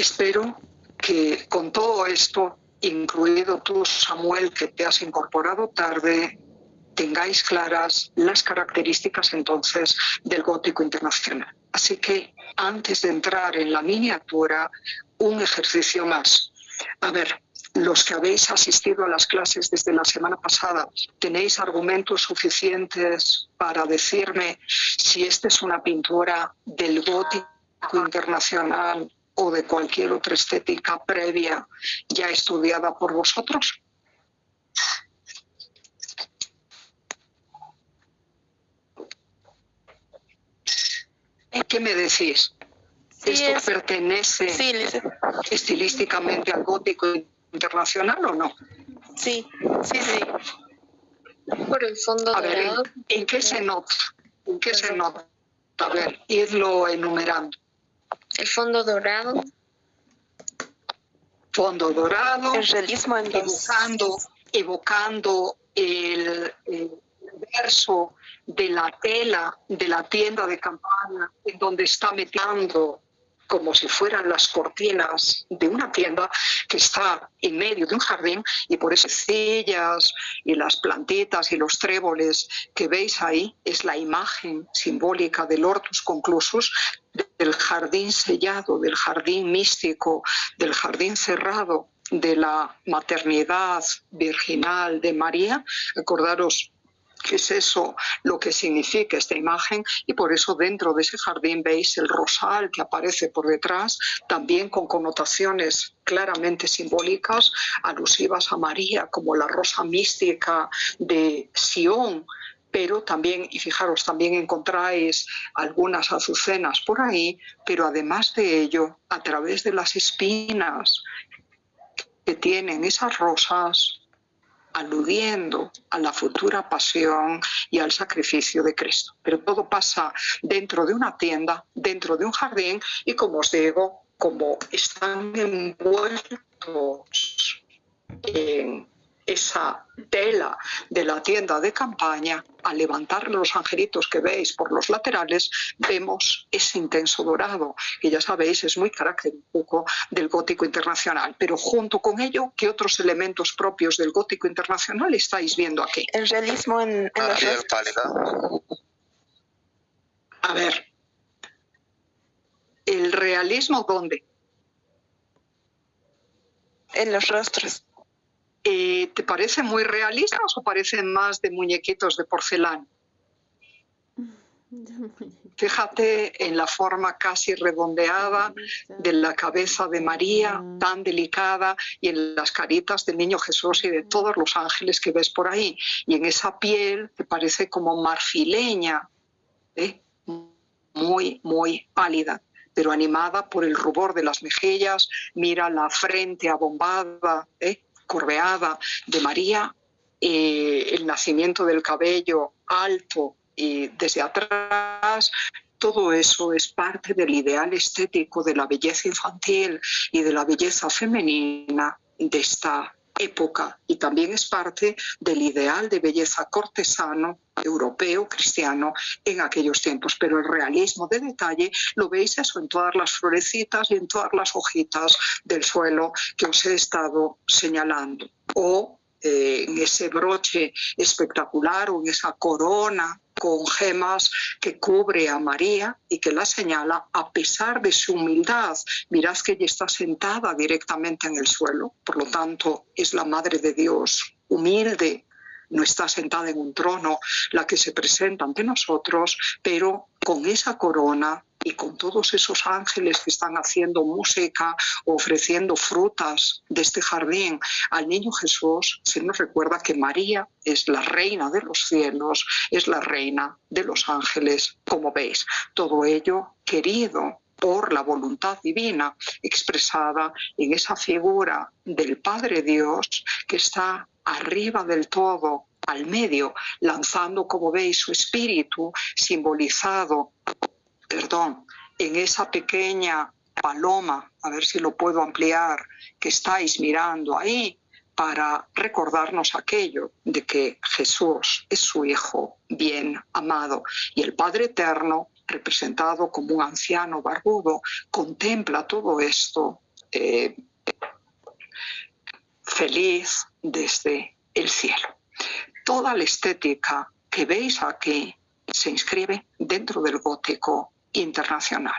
Espero que con todo esto, incluido tú, Samuel, que te has incorporado tarde, tengáis claras las características entonces del gótico internacional. Así que antes de entrar en la miniatura, un ejercicio más. A ver, los que habéis asistido a las clases desde la semana pasada, ¿tenéis argumentos suficientes para decirme si esta es una pintura del gótico internacional o de cualquier otra estética previa ya estudiada por vosotros? ¿Qué me decís? Sí, ¿Esto pertenece estilísticamente al gótico internacional o no? Sí. Por el fondo dorado. ¿En qué se nota? ¿En qué se nota? A ver, irlo enumerando. El fondo dorado. Fondo dorado. El realismo en evocando el verso de la tela de la tienda de campaña, en donde está metiendo como si fueran las cortinas de una tienda que está en medio de un jardín, y por eso sillas y las plantitas y los tréboles que veis ahí es la imagen simbólica del Hortus Conclusus, del jardín sellado, del jardín místico, del jardín cerrado, de la maternidad virginal de María. Acordaros qué es eso, lo que significa esta imagen, y por eso dentro de ese jardín veis el rosal que aparece por detrás, también con connotaciones claramente simbólicas alusivas a María, como la rosa mística de Sion, pero también, y fijaros, también encontráis algunas azucenas por ahí, pero además de ello, a través de las espinas que tienen esas rosas, aludiendo a la futura pasión y al sacrificio de Cristo. Pero todo pasa dentro de una tienda, dentro de un jardín, y como os digo, como están envueltos en esa tela de la tienda de campaña, al levantar los angelitos que veis por los laterales, vemos ese intenso dorado, que ya sabéis es muy característico del gótico internacional. Pero junto con ello, ¿qué otros elementos propios del gótico internacional estáis viendo aquí? El realismo en los rostros. A ver, ¿el realismo dónde? En los rostros. ¿Te parecen muy realistas o parecen más de muñequitos de porcelana? Fíjate en la forma casi redondeada de la cabeza de María, tan delicada, y en las caritas del niño Jesús y de todos los ángeles que ves por ahí. Y en esa piel que parece como marfileña, muy, muy pálida, pero animada por el rubor de las mejillas. Mira la frente abombada, curveada de María, el nacimiento del cabello alto y desde atrás. Todo eso es parte del ideal estético de la belleza infantil y de la belleza femenina de esta época, y también es parte del ideal de belleza cortesano, europeo, cristiano en aquellos tiempos. Pero el realismo de detalle lo veis eso en todas las florecitas y en todas las hojitas del suelo que os he estado señalando, o en ese broche espectacular o en esa corona con gemas que cubre a María y que la señala a pesar de su humildad. Mirad que ella está sentada directamente en el suelo, por lo tanto es la Madre de Dios humilde, no está sentada en un trono la que se presenta ante nosotros, pero con esa corona y con todos esos ángeles que están haciendo música, ofreciendo frutas de este jardín al niño Jesús, se nos recuerda que María es la reina de los cielos, es la reina de los ángeles, como veis. Todo ello querido por la voluntad divina expresada en esa figura del Padre Dios que está arriba del todo, al medio, lanzando, como veis, su espíritu simbolizado, en esa pequeña paloma, a ver si lo puedo ampliar, que estáis mirando ahí, para recordarnos aquello de que Jesús es su Hijo bien amado, y el Padre Eterno, representado como un anciano barbudo, contempla todo esto feliz desde el cielo. Toda la estética que veis aquí se inscribe dentro del gótico internacional.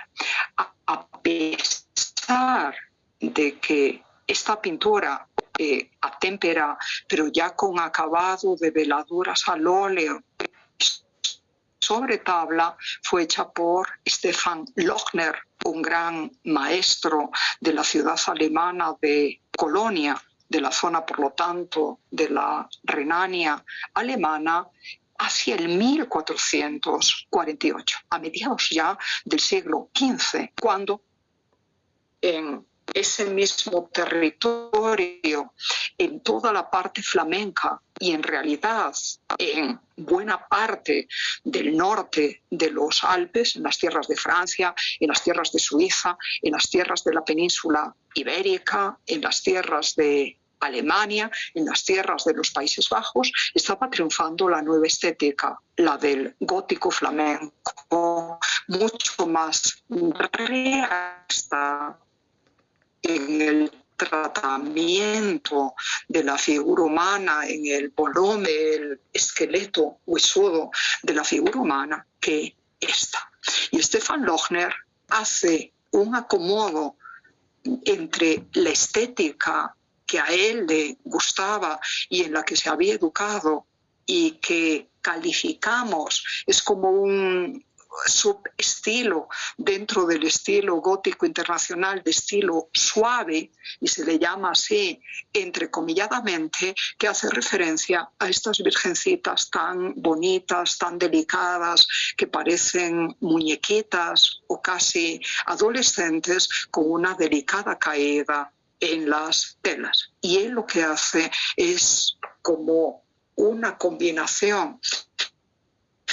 A pesar de que esta pintura a témpera, pero ya con acabado de veladuras al óleo sobre tabla, fue hecha por Stefan Lochner, un gran maestro de la ciudad alemana de Colonia, de la zona, por lo tanto, de la Renania alemana, hacia el 1448, a mediados ya del siglo XV, cuando en ese mismo territorio, en toda la parte flamenca y en realidad en buena parte del norte de los Alpes, en las tierras de Francia, en las tierras de Suiza, en las tierras de la península ibérica, en las tierras de Alemania, en las tierras de los Países Bajos, estaba triunfando la nueva estética, la del gótico flamenco, mucho más realista en el tratamiento de la figura humana, en el volumen, el esqueleto huesudo de la figura humana, que esta. Y Stefan Lochner hace un acomodo entre la estética que a él le gustaba y en la que se había educado y que calificamos, es como un subestilo dentro del estilo gótico internacional, de estilo suave, y se le llama así entrecomilladamente, que hace referencia a estas virgencitas tan bonitas, tan delicadas, que parecen muñequitas o casi adolescentes con una delicada caída en las telas. Y él lo que hace es como una combinación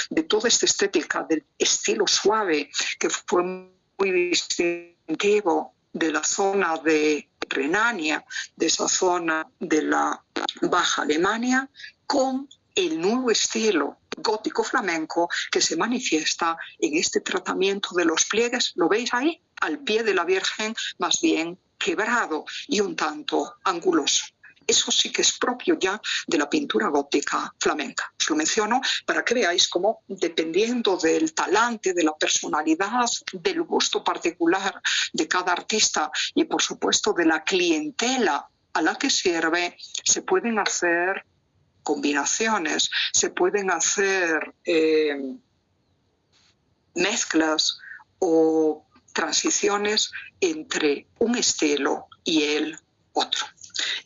de toda esta estética del estilo suave, que fue muy distintivo de la zona de Renania, de esa zona de la Baja Alemania, con el nuevo estilo gótico flamenco que se manifiesta en este tratamiento de los pliegues. ¿Lo veis ahí? Al pie de la Virgen, más bien quebrado y un tanto anguloso. Eso sí que es propio ya de la pintura gótica flamenca. Os lo menciono para que veáis cómo, dependiendo del talante, de la personalidad, del gusto particular de cada artista y, por supuesto, de la clientela a la que sirve, se pueden hacer combinaciones, se pueden hacer mezclas o transiciones entre un estilo y el otro.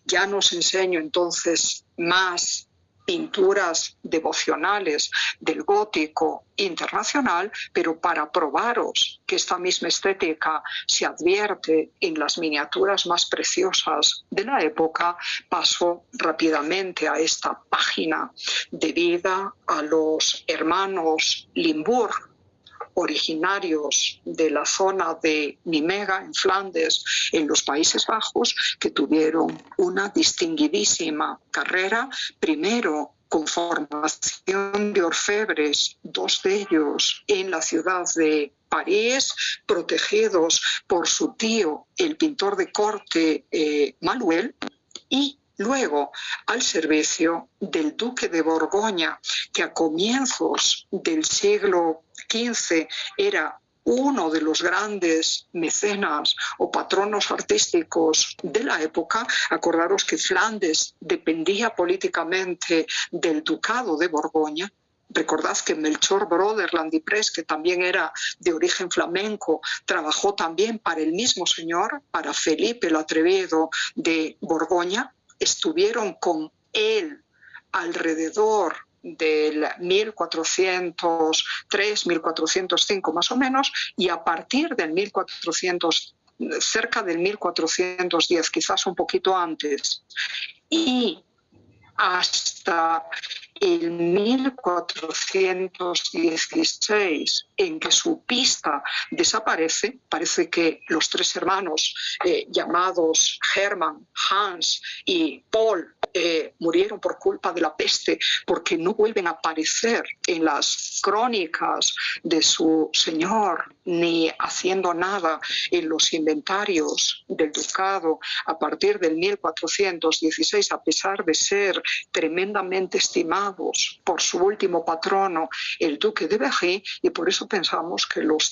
Ya nos enseño entonces más pinturas devocionales del gótico internacional, pero para probaros que esta misma estética se advierte en las miniaturas más preciosas de la época, paso rápidamente a esta página debida a los hermanos Limburg, originarios de la zona de Nimega, en Flandes, en los Países Bajos, que tuvieron una distinguidísima carrera, primero con formación de orfebres, dos de ellos en la ciudad de París, protegidos por su tío, el pintor de corte Manuel, y luego al servicio del duque de Borgoña, que a comienzos del siglo XV era uno de los grandes mecenas o patronos artísticos de la época. Acordaros que Flandes dependía políticamente del ducado de Borgoña. Recordad que Melchor Broder-Landípres, que también era de origen flamenco, trabajó también para el mismo señor, para Felipe el Atrevido de Borgoña. Estuvieron con él alrededor del 1403, 1405 más o menos, y a partir del 1400, cerca del 1410, quizás un poquito antes, y hasta en 1416, en que su pista desaparece, parece que los tres hermanos llamados Hermann, Hans y Paul murieron por culpa de la peste, porque no vuelven a aparecer en las crónicas de su señor, ni haciendo nada en los inventarios del ducado a partir del 1416, a pesar de ser tremendamente estimados por su último patrono, el duque de Berry, y por eso pensamos que los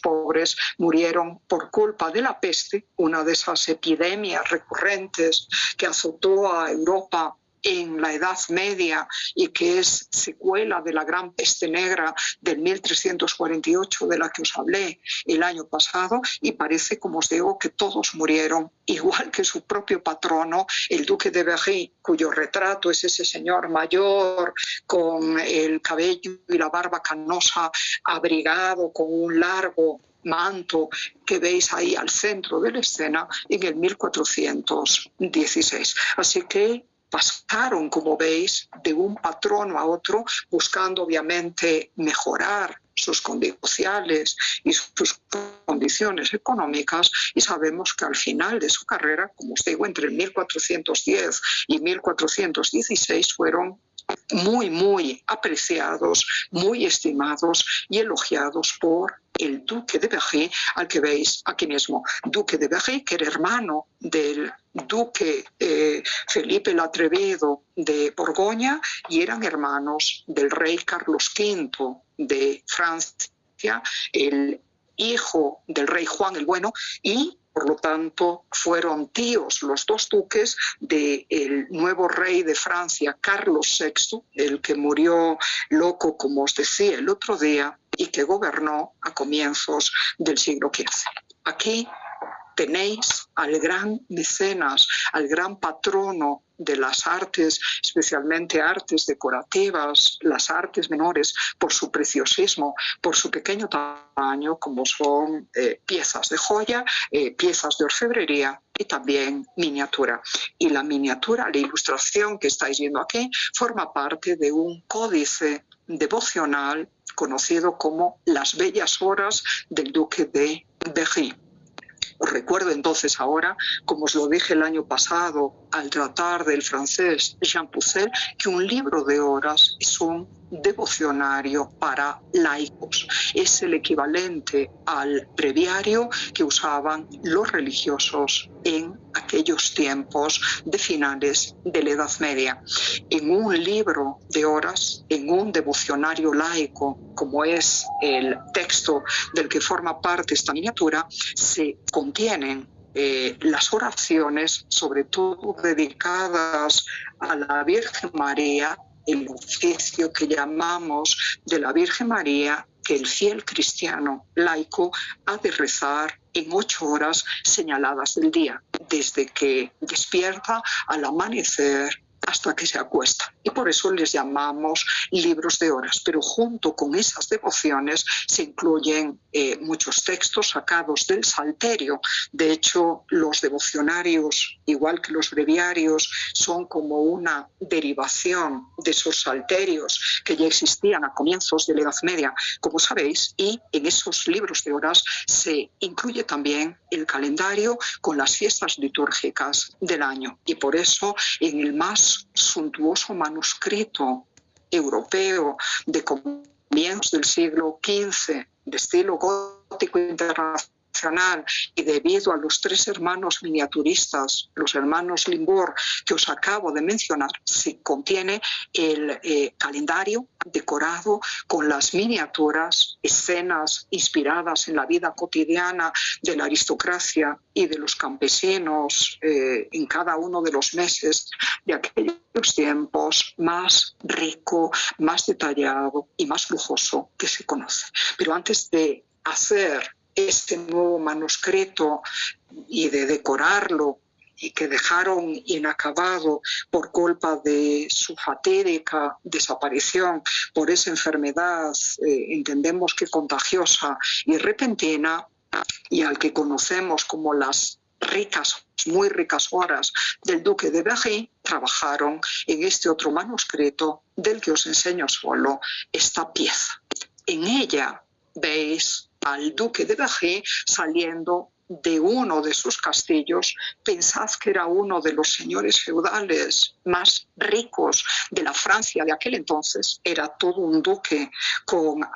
pobres, murieron por culpa de la peste, una de esas epidemias recurrentes que azotó a Europa en la Edad Media y que es secuela de la gran peste negra del 1348 de la que os hablé el año pasado, y parece, como os digo, que todos murieron, igual que su propio patrono, el duque de Berry, cuyo retrato es ese señor mayor con el cabello y la barba canosa, abrigado con un largo manto que veis ahí al centro de la escena en el 1416. Así que pasaron, como veis, de un patrono a otro, buscando obviamente mejorar sus condiciones sociales y sus condiciones económicas, y sabemos que al final de su carrera, como os digo, entre 1410 y 1416 fueron muy apreciados, muy estimados y elogiados por el duque de Berry, al que veis aquí mismo. Duque de Berry, que era hermano del duque Felipe el Atrevido de Borgoña, y eran hermanos del rey Carlos V de Francia, el hijo del rey Juan el Bueno, y por lo tanto fueron tíos los dos duques del nuevo rey de Francia, Carlos VI, el que murió loco, como os decía el otro día, y que gobernó a comienzos del siglo XV. Aquí tenéis al gran mecenas, al gran patrono de las artes, especialmente artes decorativas, las artes menores, por su preciosismo, por su pequeño tamaño, como son piezas de joya, piezas de orfebrería y también miniatura. Y la miniatura, la ilustración que estáis viendo aquí, forma parte de un códice devocional conocido como Las Bellas Horas del Duque de Berry. Os recuerdo entonces ahora, como os lo dije el año pasado al tratar del francés Jean Pucel, que un libro de horas es un devocionario para laicos. Es el equivalente al breviario que usaban los religiosos en aquellos tiempos de finales de la Edad Media. En un libro de horas, en un devocionario laico, como es el texto del que forma parte esta miniatura, se contienen las oraciones, sobre todo dedicadas a la Virgen María, el oficio que llamamos de la Virgen María, que el fiel cristiano laico ha de rezar en 8 horas señaladas del día, desde que despierta al amanecer hasta que se acuesta. Y por eso les llamamos libros de horas. Pero junto con esas devociones se incluyen muchos textos sacados del Salterio. De hecho, los devocionarios, igual que los breviarios, son como una derivación de esos salterios que ya existían a comienzos de la Edad Media, como sabéis, y en esos libros de horas se incluye también el calendario con las fiestas litúrgicas del año. Y por eso, en el más suntuoso manuscrito europeo de comienzos del siglo XV, de estilo gótico internacional, y debido a los 3 hermanos miniaturistas, los hermanos Limbour, que os acabo de mencionar, se contiene el calendario decorado con las miniaturas, escenas inspiradas en la vida cotidiana de la aristocracia y de los campesinos en cada uno de los meses de aquellos tiempos, más rico, más detallado y más lujoso que se conoce. Pero antes de hacer este nuevo manuscrito y de decorarlo, y que dejaron inacabado por culpa de su fatídica desaparición por esa enfermedad, entendemos que contagiosa y repentina, y al que conocemos como las muy ricas horas del duque de Berry, trabajaron en este otro manuscrito del que os enseño solo esta pieza. En ella veis al duque de Berry saliendo de uno de sus castillos. Pensad que era uno de los señores feudales más ricos de la Francia de aquel entonces. Era todo un duque con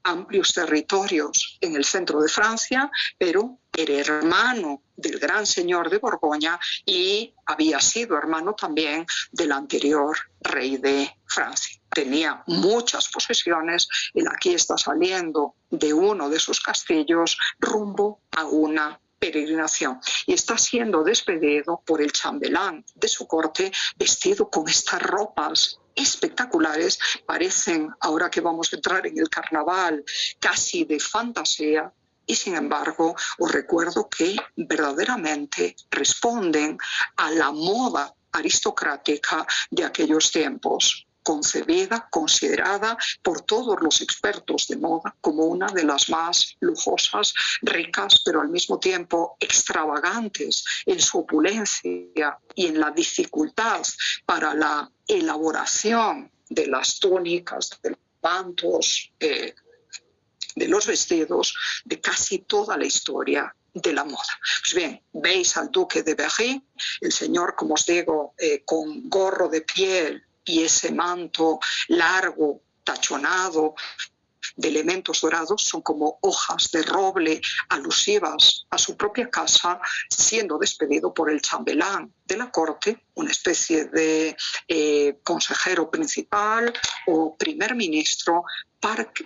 amplios territorios en el centro de Francia, pero era hermano del gran señor de Borgoña y había sido hermano también del anterior rey de Francia. Tenía muchas posesiones. Él aquí está saliendo de uno de sus castillos rumbo a una peregrinación y está siendo despedido por el chambelán de su corte, vestido con estas ropas espectaculares. Parecen, ahora que vamos a entrar en el carnaval, casi de fantasía, y sin embargo os recuerdo que verdaderamente responden a la moda aristocrática de aquellos tiempos, concebida, considerada por todos los expertos de moda como una de las más lujosas, ricas, pero al mismo tiempo extravagantes en su opulencia y en la dificultad para la elaboración de las túnicas, de los mantos, de los vestidos, de casi toda la historia de la moda. Pues bien, veis al duque de Berry, el señor, como os digo, con gorro de piel y ese manto largo, tachonado, de elementos dorados, son como hojas de roble alusivas a su propia casa, siendo despedido por el chambelán de la corte, una especie de consejero principal o primer ministro,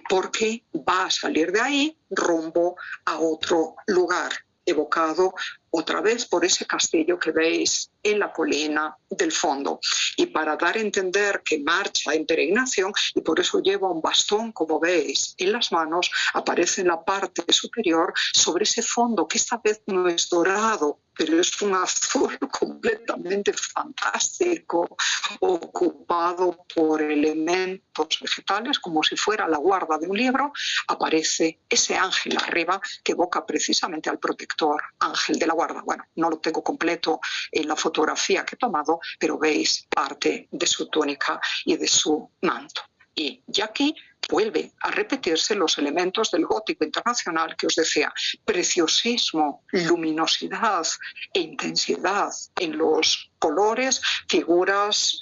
porque va a salir de ahí rumbo a otro lugar, evocado otra vez por ese castillo que veis en la colina del fondo. Y para dar a entender que marcha en peregrinación, y por eso lleva un bastón, como veis, en las manos, aparece en la parte superior sobre ese fondo que esta vez no es dorado, pero es un azul completamente fantástico, ocupado por elementos vegetales, como si fuera la guarda de un libro. Aparece ese ángel arriba que evoca precisamente al protector ángel de la guarda. Bueno, no lo tengo completo en la fotografía que he tomado, pero veis parte de su túnica y de su manto. Y ya aquí vuelve a repetirse los elementos del gótico internacional que os decía: preciosismo, luminosidad e intensidad en los colores, figuras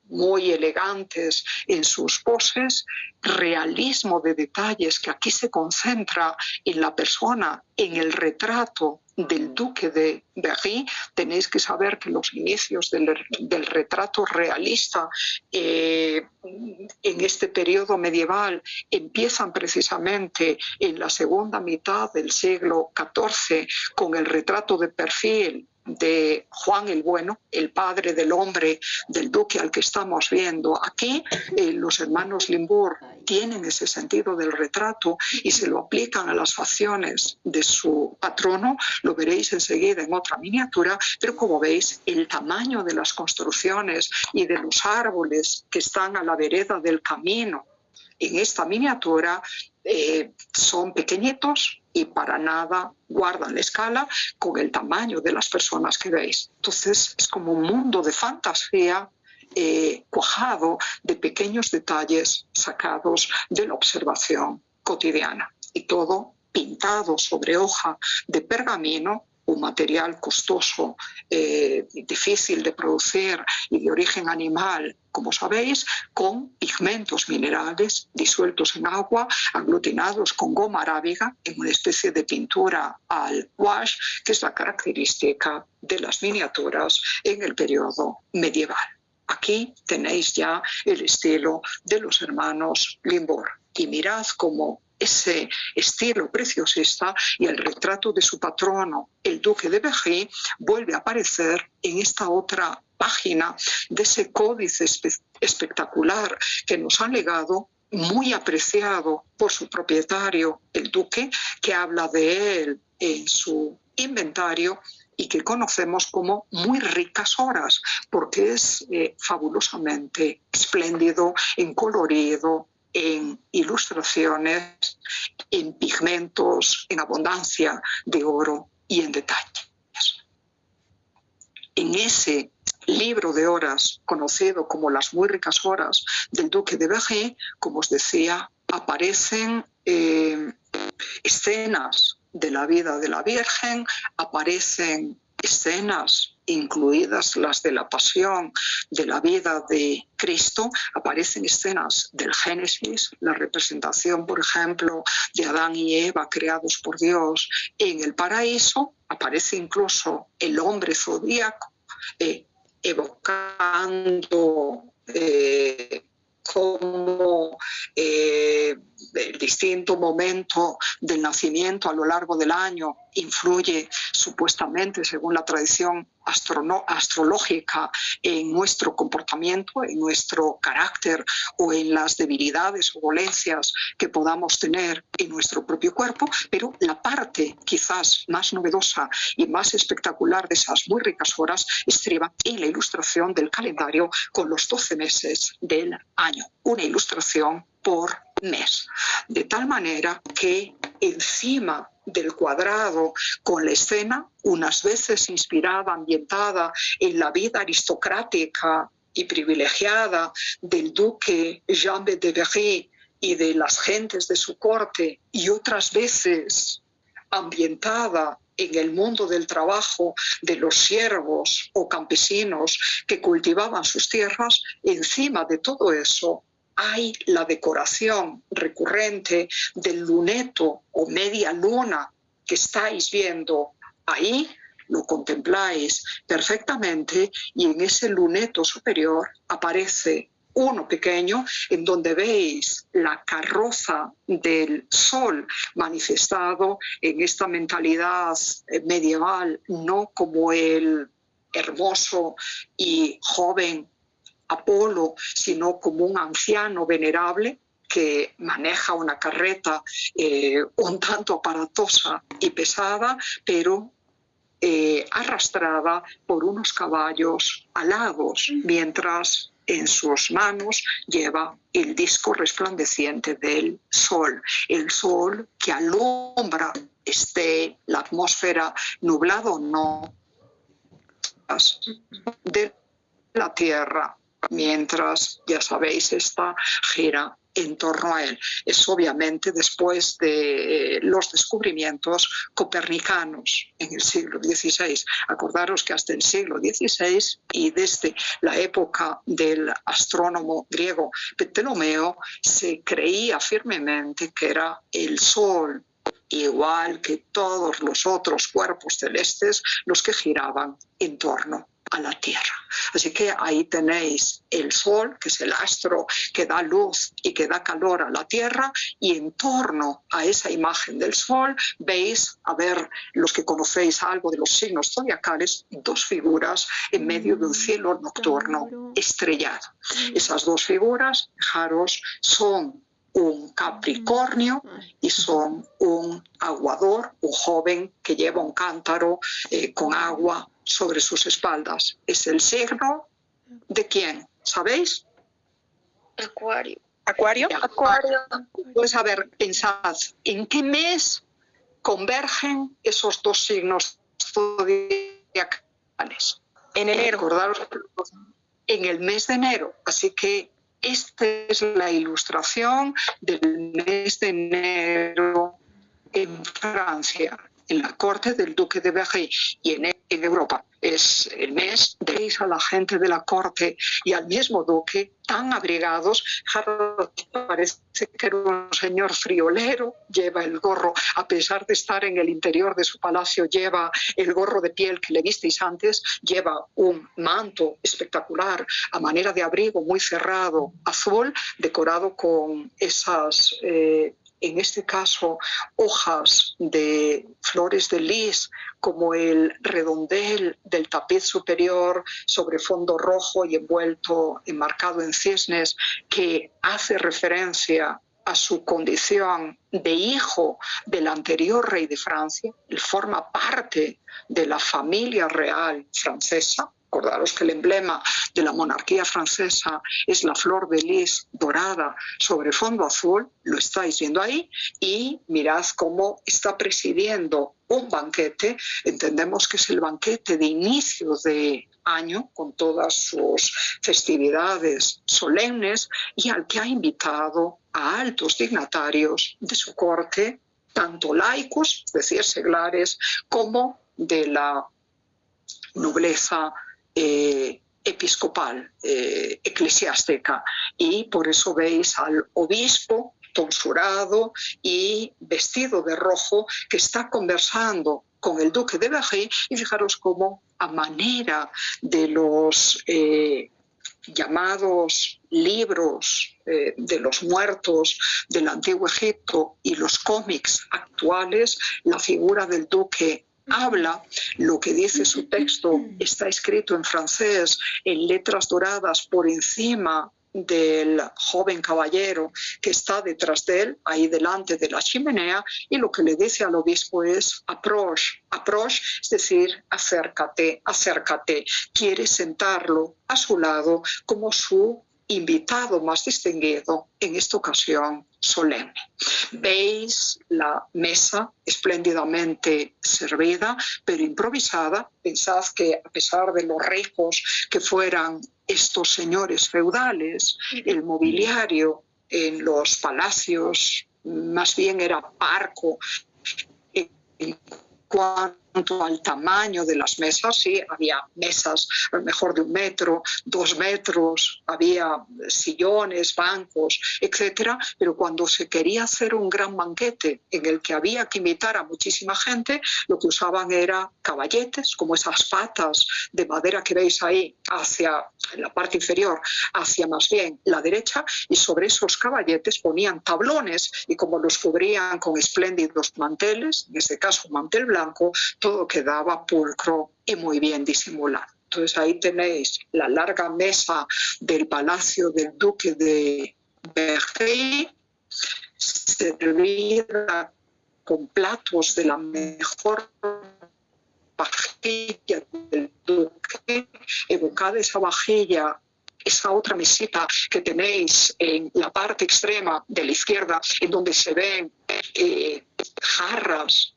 muy elegantes en sus poses, realismo de detalles que aquí se concentra en la persona, en el retrato del duque de Berry. Tenéis que saber que los inicios del retrato realista en este periodo medieval empiezan precisamente en la segunda mitad del siglo XIV con el retrato de perfil de Juan el Bueno, el padre del hombre del duque al que estamos viendo aquí. Los hermanos Limbourg tienen ese sentido del retrato y se lo aplican a las facciones de su patrono. Lo veréis enseguida en otra miniatura, pero como veis, el tamaño de las construcciones y de los árboles que están a la vereda del camino en esta miniatura son pequeñitos y para nada guardan la escala con el tamaño de las personas que veis. Entonces es como un mundo de fantasía cuajado de pequeños detalles sacados de la observación cotidiana, y todo pintado sobre hoja de pergamino, un material costoso, difícil de producir y de origen animal, como sabéis, con pigmentos minerales disueltos en agua, aglutinados con goma arábiga en una especie de pintura al wash, que es la característica de las miniaturas en el periodo medieval. Aquí tenéis ya el estilo de los hermanos Limbourg. Y mirad cómo ese estilo preciosista y el retrato de su patrono, el duque de Berry, vuelve a aparecer en esta otra página de ese códice espectacular que nos han legado, muy apreciado por su propietario, el duque, que habla de él en su inventario y que conocemos como Muy ricas horas, porque es fabulosamente espléndido en colorido, en ilustraciones, en pigmentos, en abundancia de oro y en detalles. en ese libro de horas conocido como las muy ricas horas del duque de Berry, como os decía, aparecen escenas de la vida de la Virgen, aparecen escenas, incluidas las de la pasión, de la vida de Cristo, aparecen escenas del Génesis, la representación, por ejemplo, de Adán y Eva creados por Dios en el paraíso, aparece incluso el hombre zodíaco, evocando cómo el distinto momento del nacimiento a lo largo del año influye supuestamente, según la tradición astrológica, en nuestro comportamiento, en nuestro carácter o en las debilidades o dolencias que podamos tener en nuestro propio cuerpo, pero la parte quizás más novedosa y más espectacular de esas muy ricas horas estriba en la ilustración del calendario con los 12 meses del año, una ilustración por mes, de tal manera que encima del cuadrado con la escena, unas veces inspirada, ambientada en la vida aristocrática y privilegiada del duque Jean de Berry y de las gentes de su corte, y otras veces ambientada en el mundo del trabajo de los siervos o campesinos que cultivaban sus tierras, encima de todo eso hay la decoración recurrente del luneto o media luna que estáis viendo ahí, lo contempláis perfectamente, y en ese luneto superior aparece uno pequeño en donde veis la carroza del sol manifestado en esta mentalidad medieval, no como el hermoso y joven Apolo, sino como un anciano venerable que maneja una carreta un tanto aparatosa y pesada, pero arrastrada por unos caballos alados, mientras en sus manos lleva el disco resplandeciente del sol, el sol que alumbra, esté la atmósfera nublada o no, de la Tierra, mientras, ya sabéis, esta gira en torno a él. Es obviamente después de los descubrimientos copernicanos en el siglo XVI. Acordaros que hasta el siglo XVI y desde la época del astrónomo griego Ptolomeo se creía firmemente que era el Sol, igual que todos los otros cuerpos celestes, los que giraban en torno a la Tierra. Así que ahí tenéis el Sol, que es el astro que da luz y que da calor a la Tierra, y en torno a esa imagen del Sol veis, a ver, los que conocéis algo de los signos zodiacales, dos figuras en medio de un cielo nocturno estrellado. Esas dos figuras, fijaros, son un Capricornio y son un aguador, un joven que lleva un cántaro con agua sobre sus espaldas. ¿Es el signo de quién? ¿Sabéis? Acuario. ¿Acuario? Acuario. Pues a ver, pensad, ¿en qué mes convergen esos dos signos zodiacales? En enero. Recordaros, en el mes de enero. Así que esta es la ilustración del mes de enero en Francia, en la corte del duque de Berry, y en Europa. Es el mes de a la gente de la corte y al mismo duque tan abrigados. Parece que era un señor friolero, lleva el gorro, a pesar de estar en el interior de su palacio, lleva el gorro de piel que le visteis antes, lleva un manto espectacular a manera de abrigo muy cerrado, azul, decorado con esas en este caso, hojas de flores de lis, como el redondel del tapiz superior sobre fondo rojo y enmarcado en cisnes, que hace referencia a su condición de hijo del anterior rey de Francia. Él forma parte de la familia real francesa, Acordaros que el emblema de la monarquía francesa es la flor de lis dorada sobre fondo azul, lo estáis viendo ahí, y mirad cómo está presidiendo un banquete, entendemos que es el banquete de inicio de año, con todas sus festividades solemnes, y al que ha invitado a altos dignatarios de su corte, tanto laicos, es decir, seglares, como de la nobleza episcopal, eclesiástica. Y por eso veis al obispo tonsurado y vestido de rojo que está conversando con el duque de Berry, y fijaros cómo a manera de los llamados libros de los muertos del Antiguo Egipto y los cómics actuales, la figura del duque habla, lo que dice su texto está escrito en francés en letras doradas por encima del joven caballero que está detrás de él, ahí delante de la chimenea, y lo que le dice al obispo es approche, approche, es decir, acércate, acércate. Quiere sentarlo a su lado como su invitado más distinguido en esta ocasión solemne. Veis la mesa espléndidamente servida, pero improvisada. Pensad que a pesar de los ricos que fueran estos señores feudales, el mobiliario en los palacios más bien era parco. En cuanto al tamaño de las mesas, sí, había mesas a lo mejor de 1 metro, 2 metros, había sillones, bancos, etcétera, pero cuando se quería hacer un gran banquete en el que había que invitar a muchísima gente, lo que usaban era caballetes, como esas patas de madera que veis ahí hacia en la parte inferior, hacia más bien la derecha, y sobre esos caballetes ponían tablones, y como los cubrían con espléndidos manteles, en este caso un mantel blanco, todo quedaba pulcro y muy bien disimulado. Entonces ahí tenéis la larga mesa del palacio del duque de Berry, servida con platos de la mejor vajilla del duque, evocada esa vajilla, esa otra mesita que tenéis en la parte extrema de la izquierda, en donde se ven jarras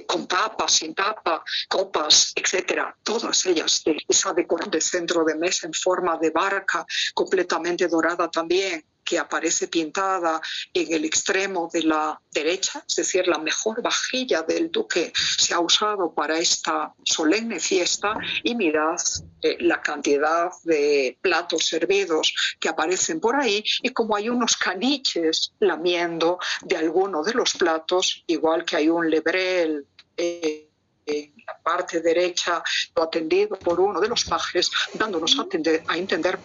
con tapa, sin tapa, copas, etcétera, todas ellas de esa decoración de centro de mesa en forma de barca, completamente dorada también, que aparece pintada en el extremo de la derecha, es decir, la mejor vajilla del duque se ha usado para esta solemne fiesta, y mirad la cantidad de platos servidos que aparecen por ahí, y como hay unos caniches lamiendo de alguno de los platos, igual que hay un lebrel en la parte derecha atendido por uno de los pajes, dándonos a entender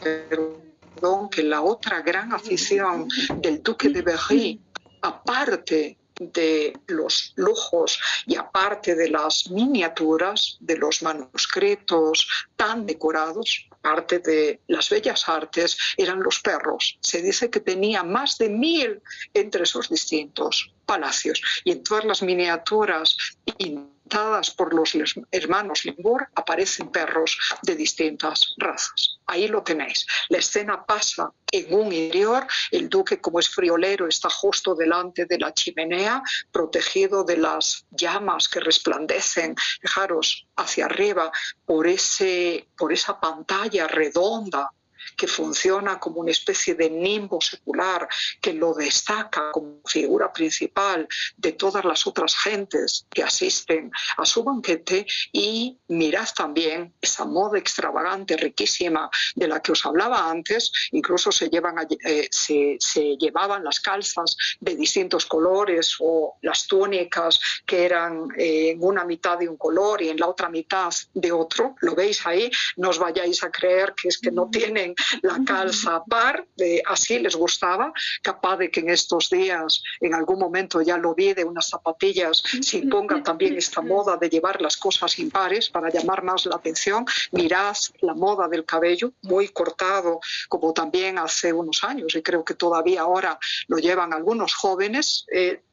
que la otra gran afición del duque de Berry, aparte de los lujos y aparte de las miniaturas, de los manuscritos tan decorados, aparte de las bellas artes, eran los perros. Se dice que tenía más de 1000 entre esos distintos palacios, y en todas las miniaturas pintadas por los hermanos Limbourg aparecen perros de distintas razas. Ahí lo tenéis. La escena pasa en un interior. El duque, como es friolero, está justo delante de la chimenea, protegido de las llamas que resplandecen, fijaros, hacia arriba por esa pantalla redonda que funciona como una especie de nimbo secular que lo destaca como figura principal de todas las otras gentes que asisten a su banquete. Y mirad también esa moda extravagante, riquísima, de la que os hablaba antes. Incluso se llevaban las calzas de distintos colores, o las túnicas que eran en una mitad de un color y en la otra mitad de otro. Lo veis ahí, no os vayáis a creer que es que no tienen la calza par, así les gustaba, capaz de que en estos días, en algún momento ya lo vi, de unas zapatillas se imponga también esta moda de llevar las cosas impares para llamar más la atención. Mirad la moda del cabello, muy cortado, como también hace unos años, y creo que todavía ahora lo llevan algunos jóvenes,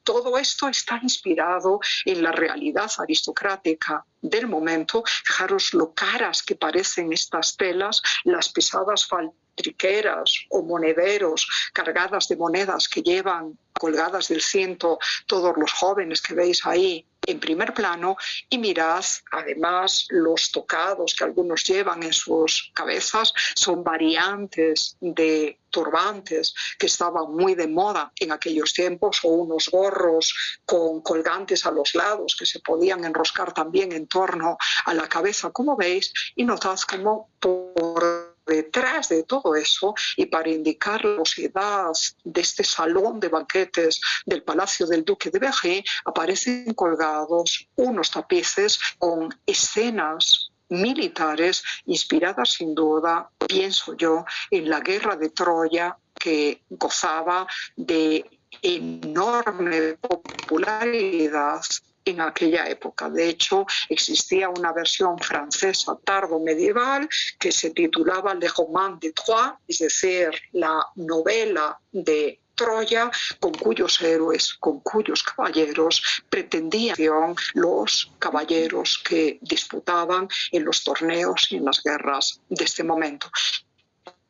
todo esto está inspirado en la realidad aristocrática del momento. Fijaros lo caras que parecen estas telas, las pesadas faltriqueras o monederos cargadas de monedas que llevan colgadas del cinto todos los jóvenes que veis ahí en primer plano, y mirad además los tocados que algunos llevan en sus cabezas, son variantes de turbantes que estaban muy de moda en aquellos tiempos, o unos gorros con colgantes a los lados que se podían enroscar también en torno a la cabeza, como veis, y notad cómo por detrás de todo eso, y para indicar la velocidad de este salón de banquetes del Palacio del Duque de Berry, aparecen colgados unos tapices con escenas militares inspiradas sin duda, pienso yo, en la guerra de Troya, que gozaba de enorme popularidad en aquella época. De hecho, existía una versión francesa tardo-medieval que se titulaba Le Roman de Troyes, es decir, la novela de Troya, con cuyos héroes, con cuyos caballeros pretendían los caballeros que disputaban en los torneos y en las guerras de este momento.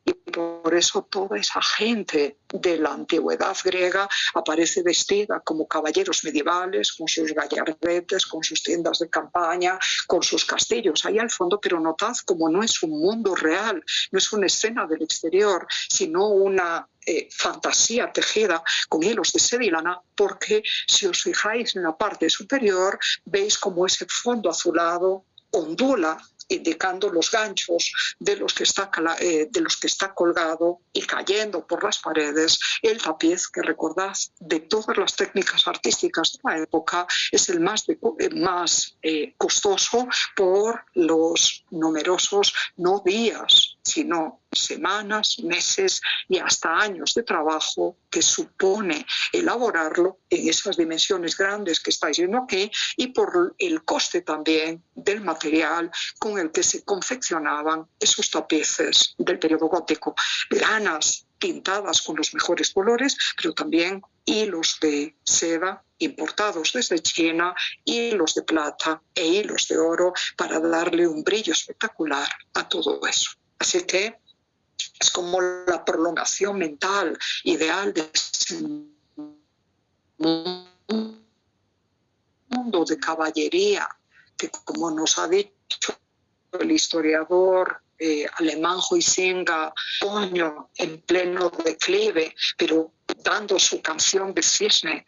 Y por eso toda esa gente de la antigüedad griega aparece vestida como caballeros medievales, con sus gallardetes, con sus tiendas de campaña, con sus castillos ahí al fondo, pero notad como no es un mundo real, no es una escena del exterior, sino una fantasía tejida con hilos de seda y lana, porque si os fijáis en la parte superior, veis como ese fondo azulado ondula, indicando los ganchos de los que está colgado y cayendo por las paredes. El tapiz, que recordad, de todas las técnicas artísticas de la época, es el más costoso por los numerosos, no días, sino semanas, meses y hasta años de trabajo que supone elaborarlo en esas dimensiones grandes que estáis viendo aquí, y por el coste también del material con el que se confeccionaban esos tapices del periodo gótico. Lanas pintadas con los mejores colores, pero también hilos de seda importados desde China, hilos de plata e hilos de oro para darle un brillo espectacular a todo eso. Así que es como la prolongación mental ideal de ese mundo de caballería que, como nos ha dicho el historiador alemán Huizinga, otoño en pleno declive, pero dando su canción de cisne,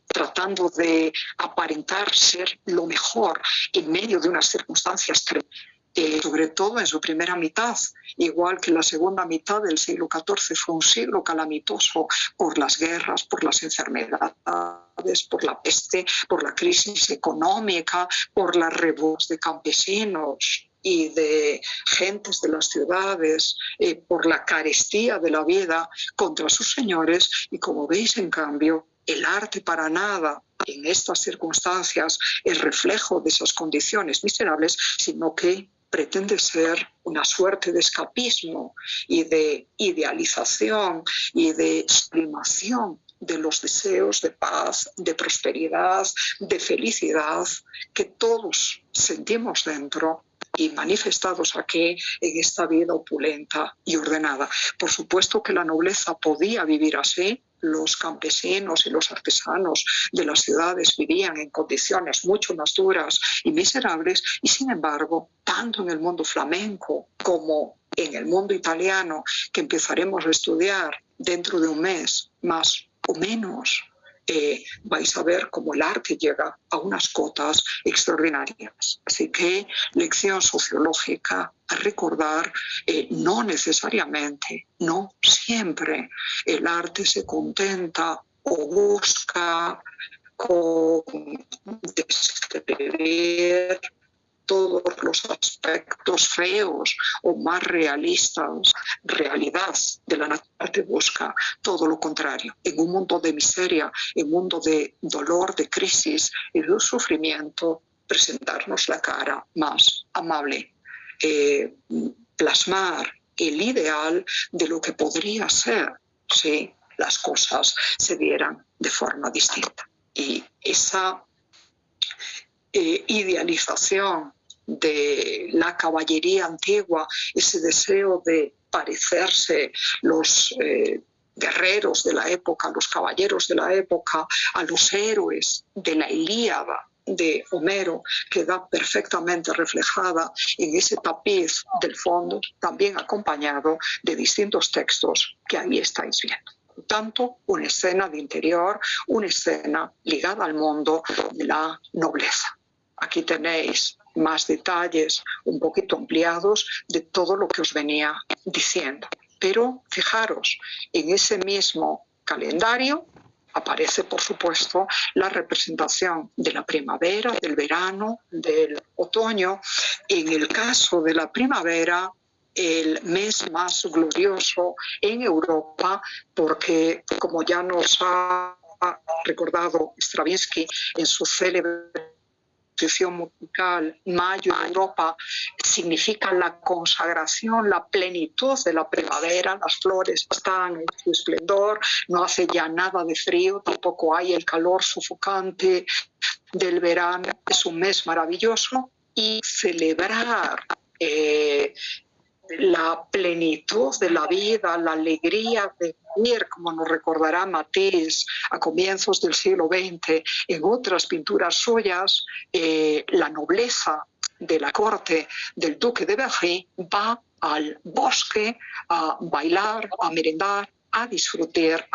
tratando de aparentar ser lo mejor en medio de unas circunstancias tremendas. Sobre todo en su primera mitad, igual que la segunda mitad del siglo XIV fue un siglo calamitoso por las guerras, por las enfermedades, por la peste, por la crisis económica, por las revueltas de campesinos y de gentes de las ciudades, por la carestía de la vida contra sus señores. Y como veis, en cambio, el arte para nada en estas circunstancias es reflejo de esas condiciones miserables, sino que pretende ser una suerte de escapismo y de idealización y de sublimación de los deseos de paz, de prosperidad, de felicidad que todos sentimos dentro y manifestados aquí en esta vida opulenta y ordenada. Por supuesto que la nobleza podía vivir así. Los campesinos y los artesanos de las ciudades vivían en condiciones mucho más duras y miserables, y sin embargo, tanto en el mundo flamenco como en el mundo italiano, que empezaremos a estudiar dentro de un mes, más o menos, vais a ver cómo el arte llega a unas cotas extraordinarias. Así que lección sociológica a recordar, no necesariamente, no siempre el arte se contenta o busca con describir todos los aspectos feos o más realistas, realidad de la naturaleza, busca todo lo contrario. En un mundo de miseria, en un mundo de dolor, de crisis y de sufrimiento, presentarnos la cara más amable, plasmar el ideal de lo que podría ser si las cosas se dieran de forma distinta. Y esa idealización de la caballería antigua, ese deseo de parecerse los guerreros de la época, los caballeros de la época, a los héroes de la Ilíada de Homero, queda perfectamente reflejada en ese tapiz del fondo, también acompañado de distintos textos que ahí estáis viendo. Por tanto, una escena de interior, una escena ligada al mundo de la nobleza. Aquí tenéis más detalles un poquito ampliados de todo lo que os venía diciendo. Pero fijaros, en ese mismo calendario aparece, por supuesto, la representación de la primavera, del verano, del otoño. En el caso de la primavera, el mes más glorioso en Europa, porque, como ya nos ha recordado Stravinsky en su célebre musical, Mayo en Europa, significa la consagración, la plenitud de la primavera. Las flores están en su esplendor, no hace ya nada de frío, tampoco hay el calor sofocante del verano. Es un mes maravilloso y celebrar la plenitud de la vida, la alegría de vivir, como nos recordará Matisse a comienzos del siglo XX en otras pinturas suyas, la nobleza de la corte del duque de Berry va al bosque a bailar, a merendar, a disfrutar,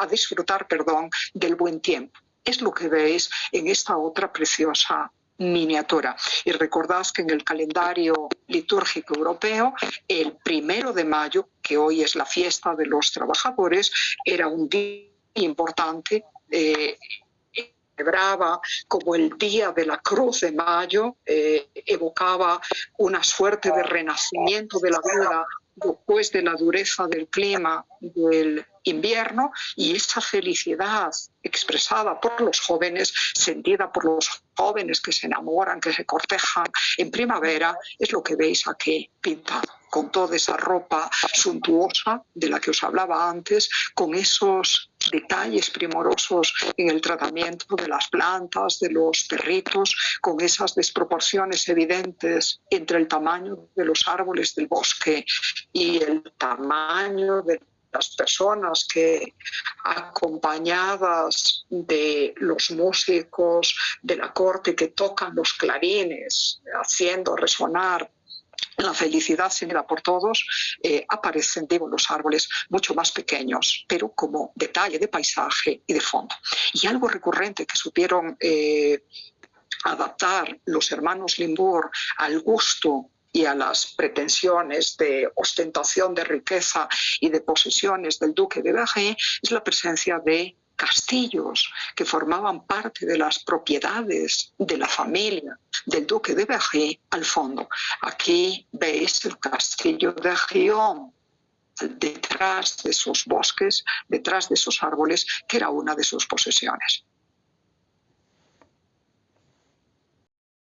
del buen tiempo. Es lo que veis en esta otra preciosa miniatura. Y recordad que en el calendario litúrgico europeo, el 1 de mayo, que hoy es la fiesta de los trabajadores, era un día importante, celebraba como el día de la Cruz de Mayo, evocaba una suerte de renacimiento de la vida después de la dureza del clima del invierno, y esa felicidad expresada por los jóvenes, sentida por los jóvenes que se enamoran, que se cortejan en primavera, es lo que veis aquí pintado, con toda esa ropa suntuosa de la que os hablaba antes, con esos detalles primorosos en el tratamiento de las plantas, de los perritos, con esas desproporciones evidentes entre el tamaño de los árboles del bosque y el tamaño de las personas que, acompañadas de los músicos de la corte que tocan los clarines, haciendo resonar la felicidad sentida por todos, aparecen, digo, los árboles mucho más pequeños, pero como detalle de paisaje y de fondo. Y algo recurrente que supieron adaptar los hermanos Limbourg al gusto y a las pretensiones de ostentación de riqueza y de posesiones del duque de Berry, es la presencia de castillos que formaban parte de las propiedades de la familia del duque de Berry al fondo. Aquí veis el castillo de Riom, detrás de esos bosques, detrás de esos árboles, que era una de sus posesiones.